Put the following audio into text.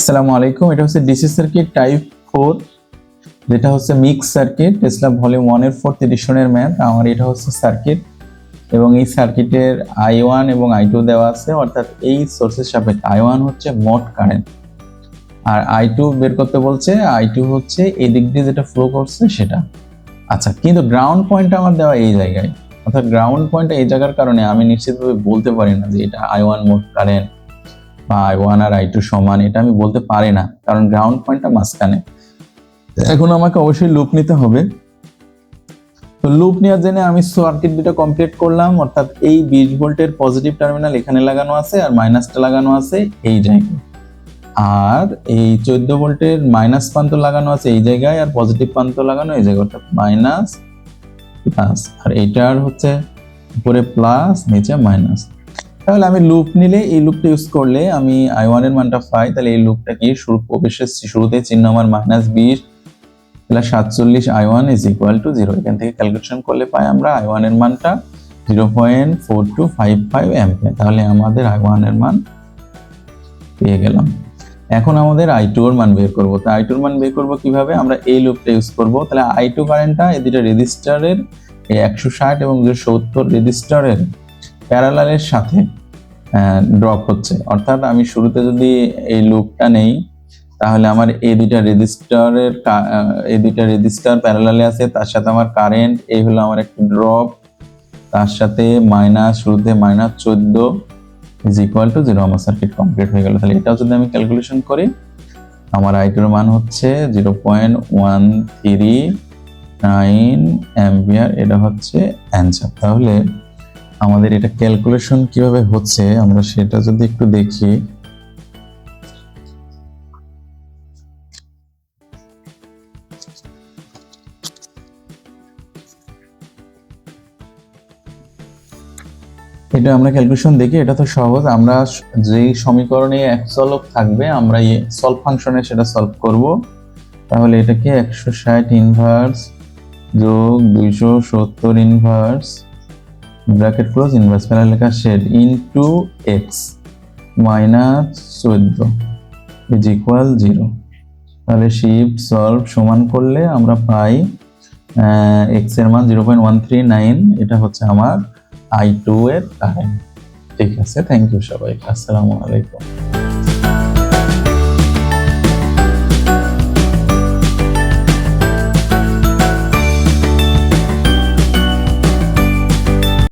আসসালামু আলাইকুম। এটা হচ্ছে ডিসি সার্কিট টাইপ 4, যেটা হচ্ছে মিক্স সার্কিট টেসলা ভলিউম 1 এর 30 সনের ম্যাথ। আমার এটা হচ্ছে সার্কিট এবং এই সার্কিটের I1 এবং I2 দেওয়া আছে, অর্থাৎ এই সোর্সের সাপেক্ষে I1 হচ্ছে মোট কারেন্ট আর I2 বের করতে বলছে। I2 হচ্ছে এই দিক দিয়ে যেটা ফ্লো করছে সেটা। আচ্ছা, কিন্তু গ্রাউন্ড পয়েন্ট আমার দেওয়া এই জায়গায়, অর্থাৎ গ্রাউন্ড পয়েন্টটা এই জায়গার কারণে আমি নিশ্চিতভাবে বলতে পারি না যে এটা I1 মোট কারেন্ট বা I1 আর I2 সমান, এটা আমি বলতে পারি না, কারণ গ্রাউন্ড পয়েন্টটা মাঝখানে। এখন আমাকে অবশ্যই লুপ নিতে হবে। তো লুপ নেওয়ার জন্য আমি সার্কিট দুটো কমপ্লিট করলাম, অর্থাৎ এই 20 ভোল্টের পজিটিভ টার্মিনাল এখানে লাগানো আছে আর মাইনাসটা লাগানো আছে এই জায়গায়, আর এই 14 ভোল্টের মাইনাস প্রান্ত লাগানো আছে এই জায়গায় আর পজিটিভ প্রান্ত লাগানো এই জায়গায়, অর্থাৎ মাইনাস প্লাস, আর এইটার হচ্ছে উপরে প্লাস নিচে মাইনাস। তাহলে আমি লুপ নিলে, এই লুপটা ইউজ করলে আমি I1 এর মানটা পাই। তাহলে এই লুপটা কি, প্রবেশের শুরুতে চিহ্ন আমার -20 plus 47 I1 is equal to 0। এখান থেকে ক্যালকুলেশন করলে পাই আমরা I1 এর মানটা 0.4255 অ্যাম্পিয়ার। তাহলে আমাদের I1 এর মান পেয়ে গেলাম। এখন আমাদের I2 এর মান বের করব। তো I2 এর মান বের করব কিভাবে, আমরা এই লুপটা ইউজ করব। তাহলে I2 কারেন্টটা এই দুটো রেজিস্টারের, এই 160 এবং 270 রেজিস্টারের প্যারালালের সাথে ড্রপ হচ্ছে। অর্থাৎ আমি শুরুতে যদি এই লুপটা নেই, তাহলে আমার এই দুইটা রেজিস্টার প্যারালালে আছে, তার সাথে আমার কারেন্ট এই হলো আমার একটা ড্রপ, তার সাথে মাইনাস, শুরুতে -14 ইজ ইকুয়াল টু 0। আমার সার্কিট কমপ্লিট হয়ে গেল। তাহলে এটাও যদি আমি ক্যালকুলেশন করি, আমার I2 এর মান হচ্ছে 0.139 অ্যাম্পিয়ার। এটা হচ্ছে অ্যান্সার। তাহলে আমাদের এটা ক্যালকুলেশন কিভাবে হচ্ছে আমরা সেটা যদি একটু দেখি। এটা আমরা ক্যালকুলেশন দেখি, এটা তো সহজ। আমরা যেই সমীকরণে এক চলক থাকবে আমরা এই সলভ ফাংশনে সেটা সলভ করব। তাহলে এটাকে 160 ইনভার্স যোগ 270 ইনভার্স ব্র্যাকেট ক্লোজ ইনভার্স প্যারালেখা শেড into x minus 14 is equal 0। তাহলে শিফট সলভ সমান করলে আমরা পাই x এর মান 0.139। এটা হচ্ছে আমার I2 এর কারেন্ট। ঠিক আছে, থ্যাংক ইউ সবাই, আসসালামু আলাইকুম।